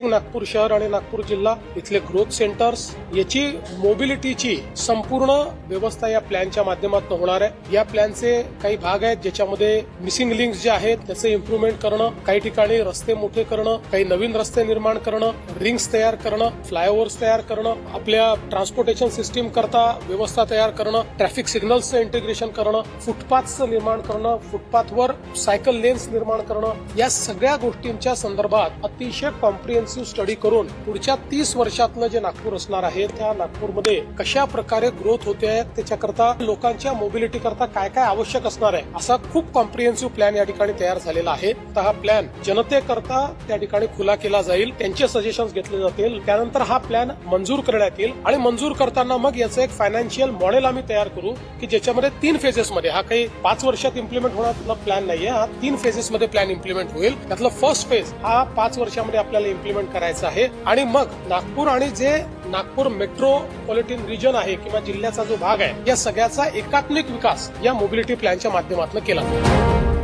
नागपूर शहर आणि नागपूर जिल्हा इथले ग्रोथ सेंटर्स याची मोबिलिटीची संपूर्ण व्यवस्था या प्लॅनच्या माध्यमातून होणार आहे। या प्लॅनचे काही भाग आहेत ज्याच्यामध्ये मिसिंग लिंक्स जे आहेत त्याचे इम्प्रुव्हमेंट करणं, काही ठिकाणी रस्ते मोठे करणं, काही नवीन रस्ते निर्माण करणं, रिंग्स तयार करणं, फ्लायओव्हर्स तयार करणं, आपल्या ट्रान्सपोर्टेशन सिस्टीम करता व्यवस्था तयार करणं, ट्रॅफिक सिग्नल्सचं इंटिग्रेशन करणं, फुटपाथचं निर्माण करणं, फुटपाथवर सायकल लेन्स निर्माण करणं, या सगळ्या गोष्टींच्या संदर्भात अतिशय कॉम्प्रिहेन्सिव्ह स्टडी करून पुढच्या 30 वर्षातलं जे नागपूर असणार आहे त्या नागपूरमध्ये कशा प्रकारे ग्रोथ होते आहे त्याच्याकरता लोकांच्या मोबिलिटी करता काय काय आवश्यक असणार आहे असा खूप कॉम्प्रिहेन्सिव्ह प्लॅन या ठिकाणी तयार झालेला आहे। तर हा प्लॅन जनतेकरता त्या ठिकाणी खुला केला जाईल, त्यांचे सजेशन्स घेतले जातील, त्यानंतर हा प्लॅन मंजूर करण्यात येईल आणि मंजूर करताना मग याचं एक फायनान्शियल मॉडेल आम्ही तयार करू की ज्याच्यामध्ये 3 फेजेसमध्ये, हा काही 5 वर्षात इम्प्लिमेंट होण्याचा प्लॅन नाहीये, हा 3 फेजेसमध्ये प्लॅन इम्प्लिमेंट होईल। त्यातलं फर्स्ट फेज हा 5 वर्षामध्ये आपल्याला इम्प्लिमेंट करायचा आहे आणि मग नागपूर आणि जे नागपूर मेट्रोपॉलिटन रिजन आहे किंवा जिल्ह्याचा जो भाग आहे या सगळ्याचा एकात्मिक विकास या मोबिलिटी प्लॅनच्या माध्यमातून केला जाईल।